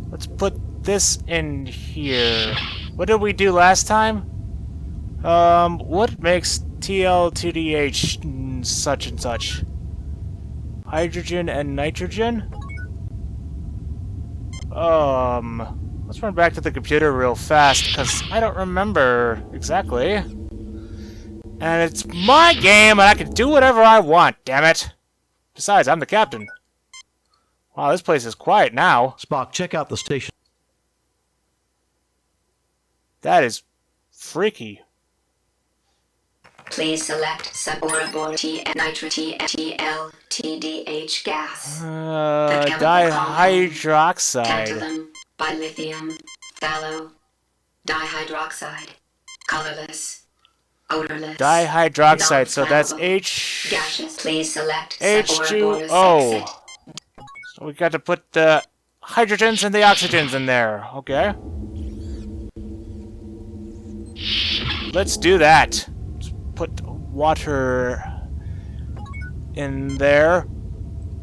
let's put this in here. What did we do last time? What makes TL2DH such and such? Hydrogen and nitrogen? Let's run back to the computer real fast, because I don't remember exactly. And it's my game, and I can do whatever I want, damn it! Besides, I'm the captain. Wow, this place is quiet now. Spock, check out the station. That is freaky. Please select suborbital TDH gas. Dihydroxide. Tantalum, bilithium, phthalo, dihydroxide, colorless, odorless. Dihydroxide, so that's H. Gaseous. Please select H2O. So we got to put the hydrogens and the oxygens in there. Okay. Let's do that. Let's put water in there.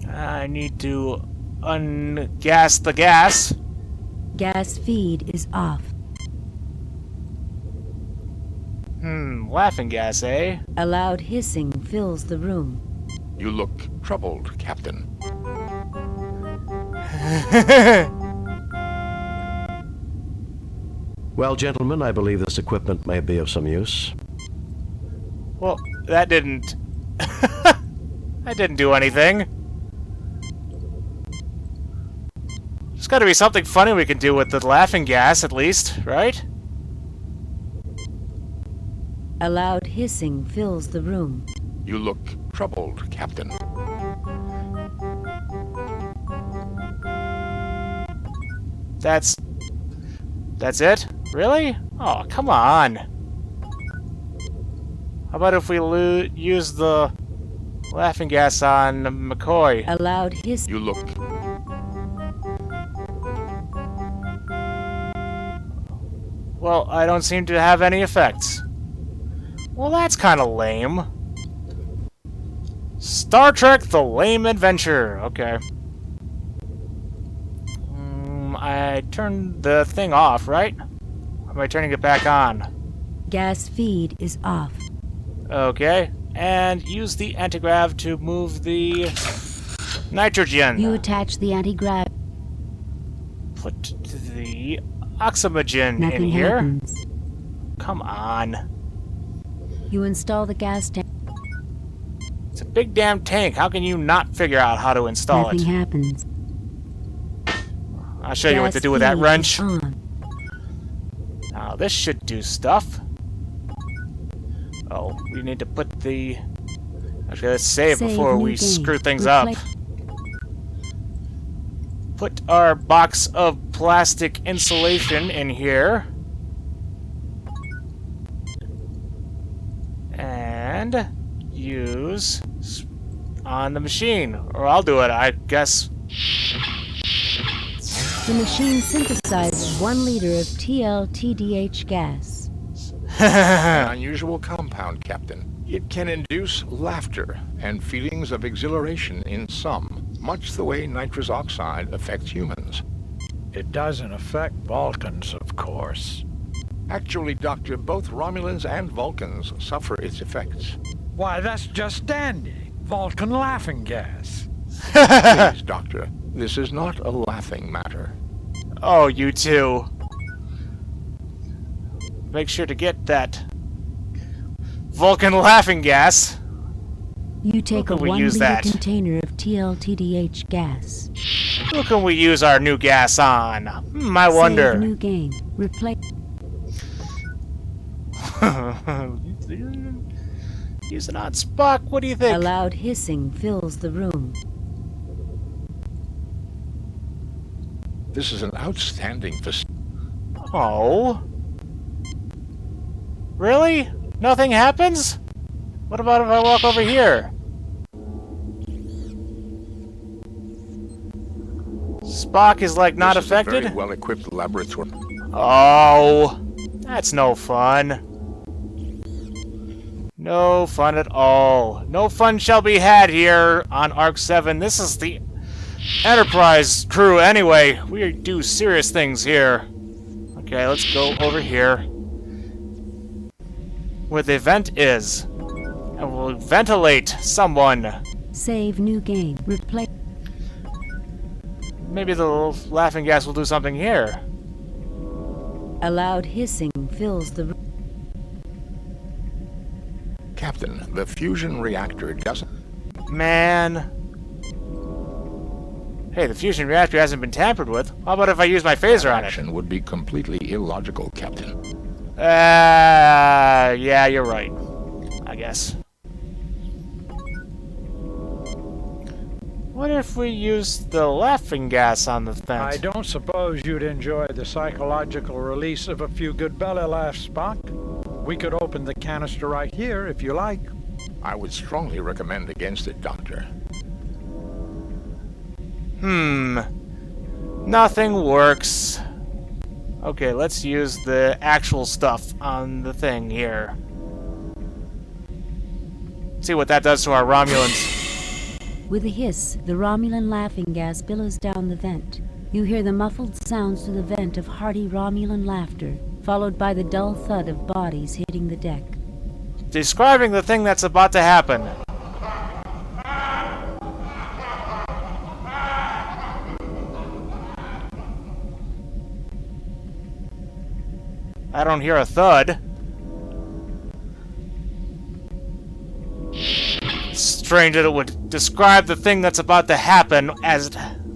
I need to ungas the gas. Gas feed is off. Laughing gas, eh? A loud hissing fills the room. You look troubled, Captain. Well, gentlemen, I believe this equipment may be of some use. Well, that didn't... that didn't do anything. There's gotta be something funny we can do with the laughing gas, at least, right? A loud hissing fills the room. You look troubled, Captain. That's it? Really? Oh, come on. How about if we use the laughing gas on McCoy? A loud hiss. You look... Well, I don't seem to have any effects. Well, that's kind of lame. Star Trek: The Lame Adventure. Okay. I turned the thing off, right? Or am I turning it back on? Gas feed is off. Okay. And use the antigrav to move the nitrogen. You attach the antigrav. Put the oxygen Nothing in here. Happens. Come on. You install the gas tank. It's a big damn tank. How can you not figure out how to install Nothing happens. I'll show you what to do with that wrench. Now, this should do stuff. Oh, we need to put the... Actually, let's save before we screw things up. Put our box of plastic insulation in here. And use on the machine. Or I'll do it, I guess. The machine synthesizes 1 liter of TLTDH gas. An unusual compound, Captain. It can induce laughter and feelings of exhilaration in some, much the way nitrous oxide affects humans. It doesn't affect Vulcans, of course. Actually, Doctor, both Romulans and Vulcans suffer its effects. Why, that's just dandy. Vulcan laughing gas. Please, Doctor, this is not a laughing matter. Oh, you two. Make sure to get that Vulcan laughing gas. You take a 1 liter container of TLTDH gas. Who can we use our new gas on? I wonder. Save new game. Replace. Use it on Spock. What do you think? A loud hissing fills the room. This is an outstanding facility. Oh. Really? Nothing happens? What about if I walk over here? Spock is like not affected? This is a very well-equipped laboratory. Oh, that's no fun. No fun at all. No fun shall be had here on Arc 7. This is the Enterprise crew anyway. We do serious things here. Okay, let's go over here. Where the vent is. And we'll ventilate someone. Save new game. Replace. Maybe the little laughing gas will do something here. A loud hissing fills the room. Captain, the fusion reactor doesn't... Man. Hey, the fusion reactor hasn't been tampered with. How about if I use my phaser on it? Action would be completely illogical, Captain. Yeah, you're right. I guess. What if we use the laughing gas on the vent? I don't suppose you'd enjoy the psychological release of a few good belly laughs, Spock. We could open the canister right here, if you like. I would strongly recommend against it, Doctor. Nothing works. Okay, let's use the actual stuff on the thing here. See what that does to our Romulans. With a hiss, the Romulan laughing gas billows down the vent. You hear the muffled sounds through the vent of hearty Romulan laughter, followed by the dull thud of bodies hitting the deck. Describing the thing that's about to happen. I don't hear a thud. Strange that it would describe the thing that's about to happen as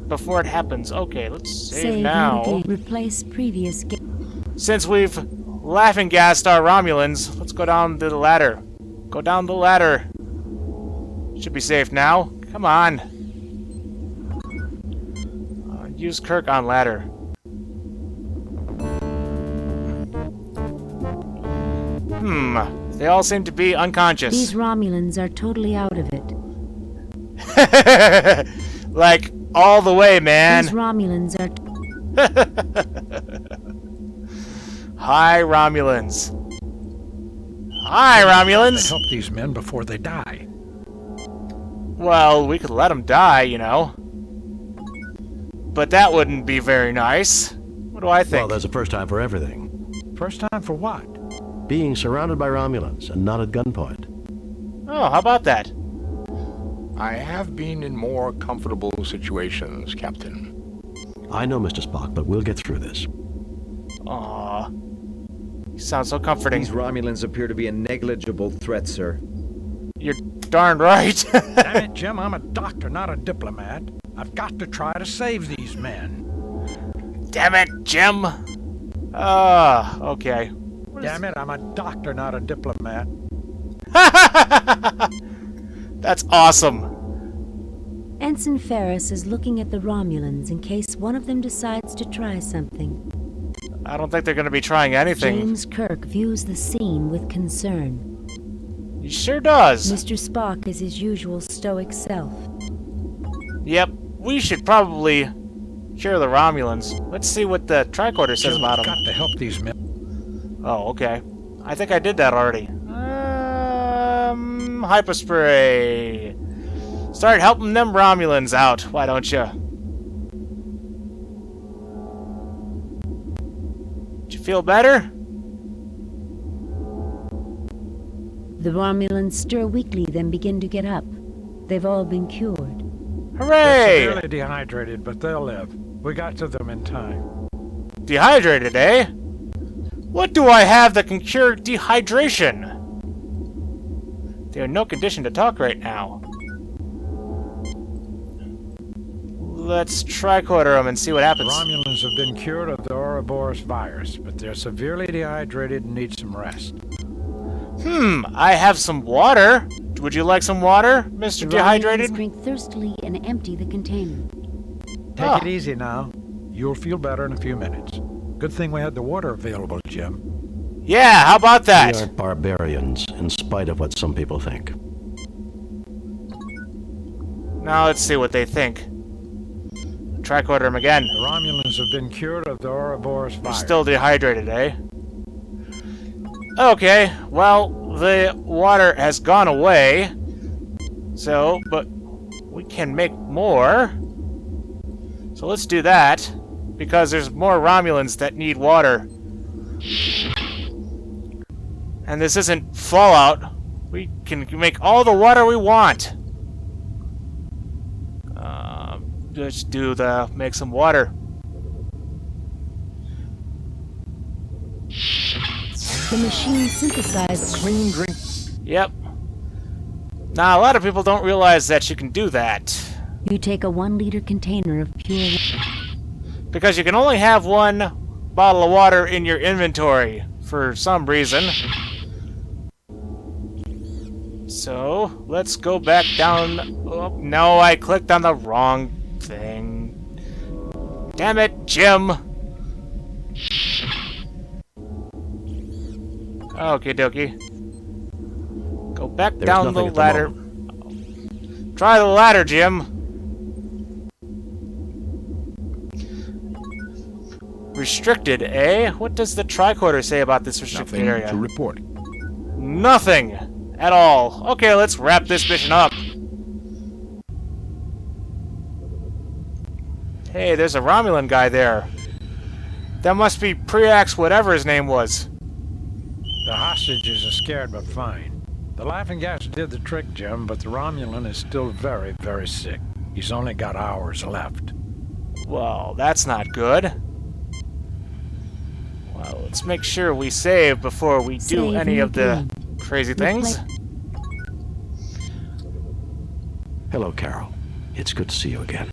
before it happens. Okay, let's save now. New game. Replace previous game. Since we've laughing gassed our Romulans, let's go down the ladder. Go down the ladder. Should be safe now. Come on. Use Kirk on ladder. They all seem to be unconscious. These Romulans are totally out of it. Like, all the way, man. These Romulans are... Hi, Romulans. Hi, Romulans. Help these men before they die. Well, we could let them die, you know. But that wouldn't be very nice. What do I think? Well, there's a first time for everything. First time for what? Being surrounded by Romulans and not at gunpoint. Oh, how about that? I have been in more comfortable situations, Captain. I know, Mr. Spock, but we'll get through this. Aw. You sound so comforting. These Romulans appear to be a negligible threat, sir. You're darn right. Damn it, Jim, I'm a doctor, not a diplomat. I've got to try to save these men. Damn it, Jim. Okay. Damn it, I'm a doctor, not a diplomat. That's awesome. Ensign Ferris is looking at the Romulans in case one of them decides to try something. I don't think they're going to be trying anything. James Kirk views the scene with concern. He sure does. Mr. Spock is his usual stoic self. Yep, we should probably cure the Romulans. Let's see what the tricorder says about them. Got to help these men. Oh, okay. I think I did that already. Hyperspray. Start helping them Romulans out, why don't you? Did you feel better? The Romulans stir weakly, then begin to get up. They've all been cured. Hooray! They're severely dehydrated, but they'll live. We got to them in time. Dehydrated, eh? What do I have that can cure dehydration? They're in no condition to talk right now. let's tricorder them and see what happens. Romulans have been cured of the Ouroboros virus, but they're severely dehydrated and need some rest. I have some water. Would you like some water, Mr. The Dehydrated? Romulans drink thirstily and empty the container. Take it easy now. You'll feel better in a few minutes. Good thing we had the water available, Jim. Yeah, how about that? We aren't barbarians, in spite of what some people think. Now let's see what they think. Tricorder them again. The Romulans have been cured of the Ouroboros They're virus. still dehydrated, eh? Okay, well, the water has gone away. So, but we can make more. So let's do that, because there's more Romulans that need water. And this isn't Fallout. We can make all the water we want. Let's make some water. The machine synthesized Clean drink. Yep. Now, a lot of people don't realize that you can do that. You take a 1-liter container of pure Because you can only have one bottle of water in your inventory for some reason. So, let's go back down. Oh, no, I clicked on the wrong thing. Damn it, Jim. Okie dokie. Go back There's down the nothing at the ladder. moment. Try the ladder, Jim. Restricted, eh? What does the tricorder say about this restricted Nothing area? to report. Nothing at all. Okay, let's wrap this mission up. Hey, there's a Romulan guy there. That must be Preax, whatever his name was. The hostages are scared but fine. The laughing gas did the trick, Jim, but the Romulan is still very, very sick. He's only got hours left. Well, that's not good. Well, let's make sure we save before we do Save any of the game. crazy things. Hello, Carol. It's good to see you again.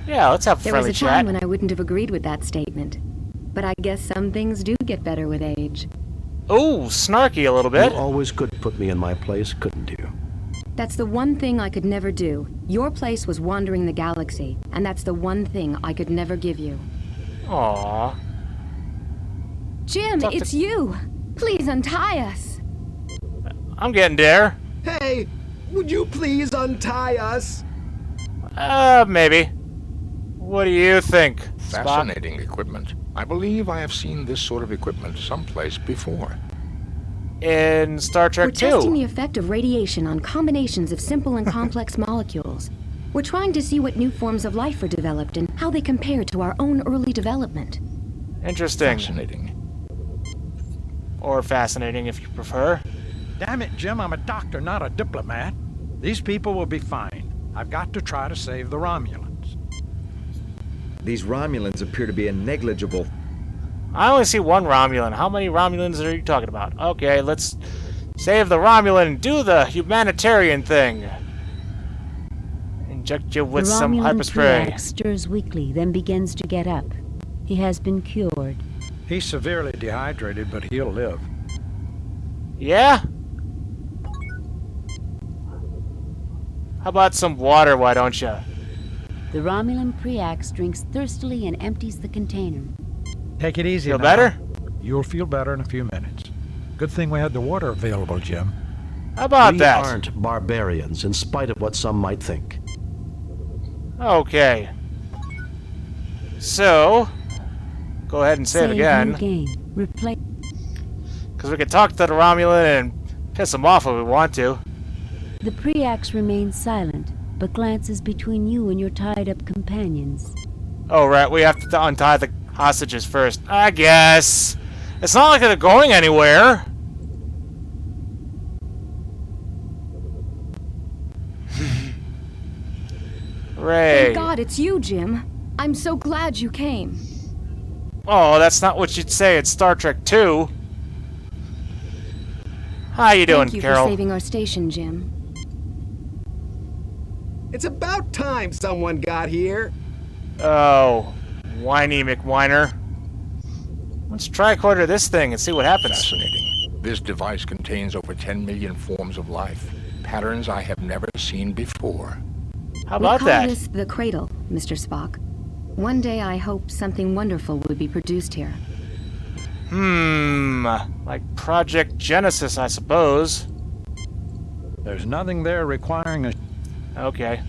Yeah, let's have a There was friendly a chat. time when I wouldn't have agreed with that statement. But I guess some things do get better with age. Oh, snarky a little bit. You always could put me in my place, couldn't you? That's the one thing I could never do. Your place was wandering the galaxy, and that's the one thing I could never give you. Aww. Jim, Talk to- it's you! Please untie us! I'm getting there. Hey, would you please untie us? Maybe. What do you think, Spock? Fascinating equipment. I believe I have seen this sort of equipment someplace before. In Star We're Trek testing 2. the effect of radiation on combinations of simple and complex molecules. We're trying to see what new forms of life are developed and how they compare to our own early development. Interesting. Fascinating. Or fascinating, if you prefer. Damn it, Jim, I'm a doctor, not a diplomat. These people will be fine. I've got to try to save the Romulans. These Romulans appear to be a negligible. I only see one Romulan. How many Romulans are you talking about? Okay, let's save the Romulan and do the humanitarian thing. Inject you with The some Romulan hyperspray. Preax stirs weakly, then begins to get up. He has been cured. He's severely dehydrated, but he'll live. Yeah? How about some water, why don't you? The Romulan Preax drinks thirstily and empties the container. Take it easy Feel now. better? You'll feel better in a few minutes. Good thing we had the water available, Jim. How about We that? aren't barbarians, in spite of what some might think. Okay. So, go ahead and save New again. game. Replay. Because we can talk to the Romulan and piss him off if we want to. The Preax remains silent, but glances between you and your tied-up companions. Oh, right, we have to untie the hostages first. I guess. It's not like they're going anywhere. Ray. Thank God it's you, Jim. I'm so glad you came. Oh, that's not what you'd say in Star Trek 2. How you doing, Thank you Carol? for saving our station, Jim. It's about time someone got here. Oh, whiny McWhiner. Let's tricorder this thing and see what happens. Fascinating. This device contains over 10 million forms of life. Patterns I have never seen before. How about we call that? this the cradle, Mr. Spock. One day I hope something wonderful will be produced here. Like Project Genesis, I suppose. There's nothing there requiring a... Okay.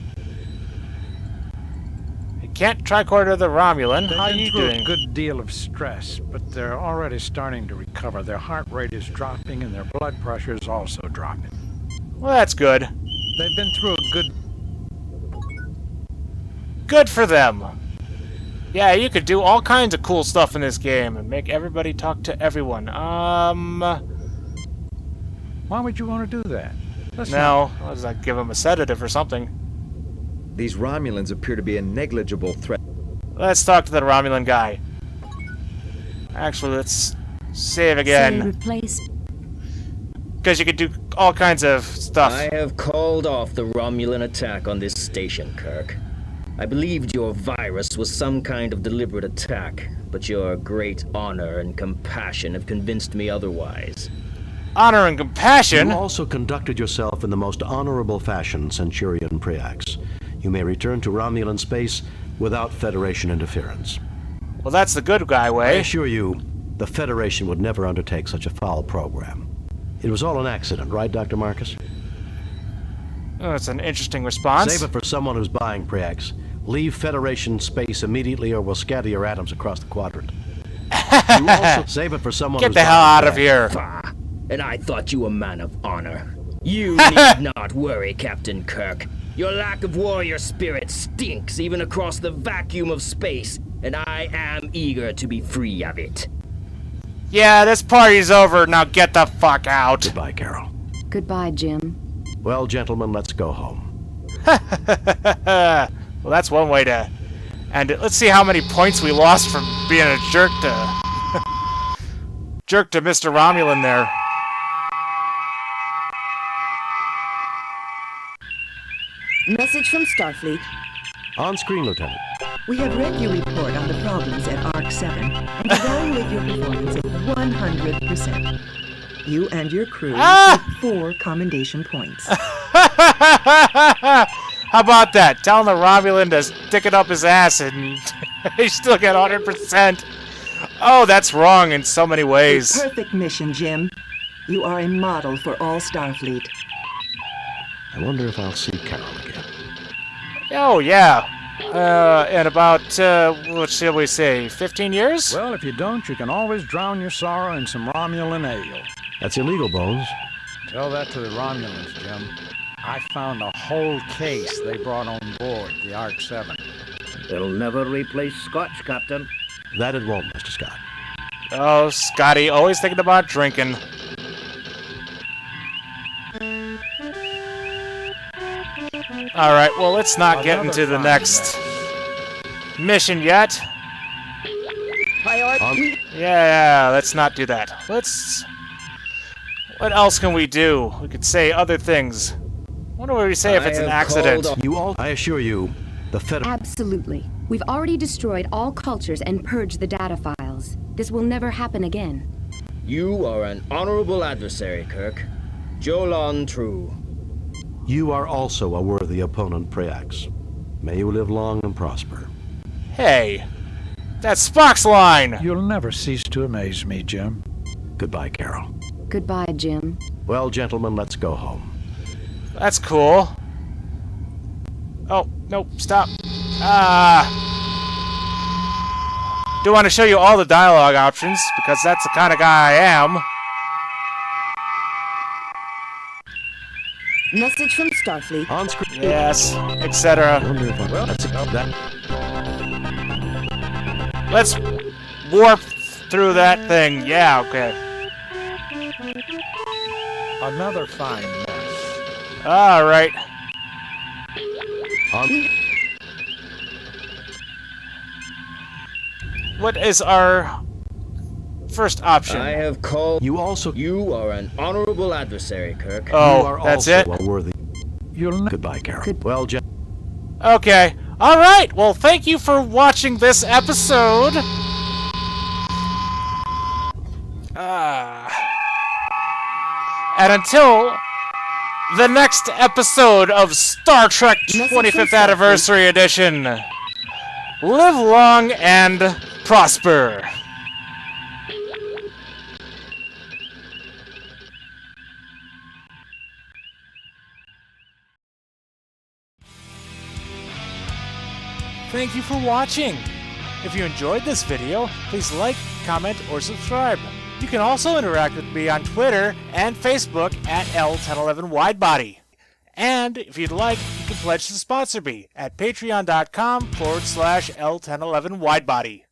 You can't tricorder the Romulan. How are you doing? A good deal of stress, but they're already starting to recover. Their heart rate is dropping and their blood pressure is also dropping. Well, that's good. They've been through a Good for them. Yeah, you could do all kinds of cool stuff in this game and make everybody talk to everyone. Why would you want to do that? No, I was like, give them a sedative or something. These Romulans appear to be a negligible threat. Let's talk to the Romulan guy. Actually, let's save again. Replace. Because you could do all kinds of stuff. I have called off the Romulan attack on this station, Kirk. I believed your virus was some kind of deliberate attack, but your great honor and compassion have convinced me otherwise. Honor and compassion? You also conducted yourself in the most honorable fashion, Centurion Preax. You may return to Romulan space without Federation interference. Well, that's the good guy I way. assure you, the Federation would never undertake such a foul program. It was all an accident, right, Dr. Marcus? Oh, that's an interesting response. Save it for someone who's buying, Preax. Leave Federation space immediately or we'll scatter your atoms across the quadrant. You also save it for someone Get who's the hell buying, out of Preax. here. Bah, and I thought you a man of honor. You need not worry, Captain Kirk. Your lack of warrior spirit stinks even across the vacuum of space, and I am eager to be free of it. Yeah, this party's over. Now get the fuck out. Goodbye, Carol. Goodbye, Jim. Well, gentlemen, let's go home. Well, that's one way to end it. Let's see how many points we lost from being a jerk to jerk to Mr. Romulan there. Message from Starfleet. On screen, Lieutenant. We have read your report on the problems at Arc 7 and evaluate your performance at 100%. You and your crew receive 4 commendation points. How about that? Telling the Romulan to stick it up his ass and he still get 100%. Oh, that's wrong in so many ways. A perfect mission, Jim. You are a model for all Starfleet. I wonder if I'll see Carol again. Oh, yeah. In about, what shall we say, 15 years? Well, if you don't, you can always drown your sorrow in some Romulan ale. That's illegal, Bones. Tell that to the Romulans, Jim. I found a whole case they brought on board the Arc 7. It'll never replace Scotch, Captain. That it won't, Mr. Scott. Oh, Scotty, always thinking about drinking. Alright, well, let's not get into the next mission yet. Yeah, let's not do that. What else can we do? We could say other things. What do we say if it's an accident? I assure you, the Federation... Absolutely. We've already destroyed all cultures and purged the data files. This will never happen again. You are an honorable adversary, Kirk. Jolon true. You are also a worthy opponent, Preax. May you live long and prosper. Hey, that's Spock's line! You'll never cease to amaze me, Jim. Goodbye, Carol. Goodbye, Jim. Well, gentlemen, let's go home. That's cool. Oh, nope, stop. Do want to show you all the dialogue options, because that's the kind of guy I am. Message from Starfleet. On screen. Yes, etc. Well, that's that. Let's warp through that thing. Yeah, okay. Another fine mess. Alright. What is our first option? I have called... You also... You are an honorable adversary, Kirk. Oh, you are that's also it? a worthy... Goodbye, Carol. Well, Okay. Alright, well, thank you for watching this episode. And until the next episode of Star Trek 25th Anniversary Edition, live long and prosper. Thank you for watching. If you enjoyed this video, please like, comment, or subscribe. You can also interact with me on Twitter and Facebook at L1011Widebody. And if you'd like, you can pledge to sponsor me at patreon.com/L1011Widebody.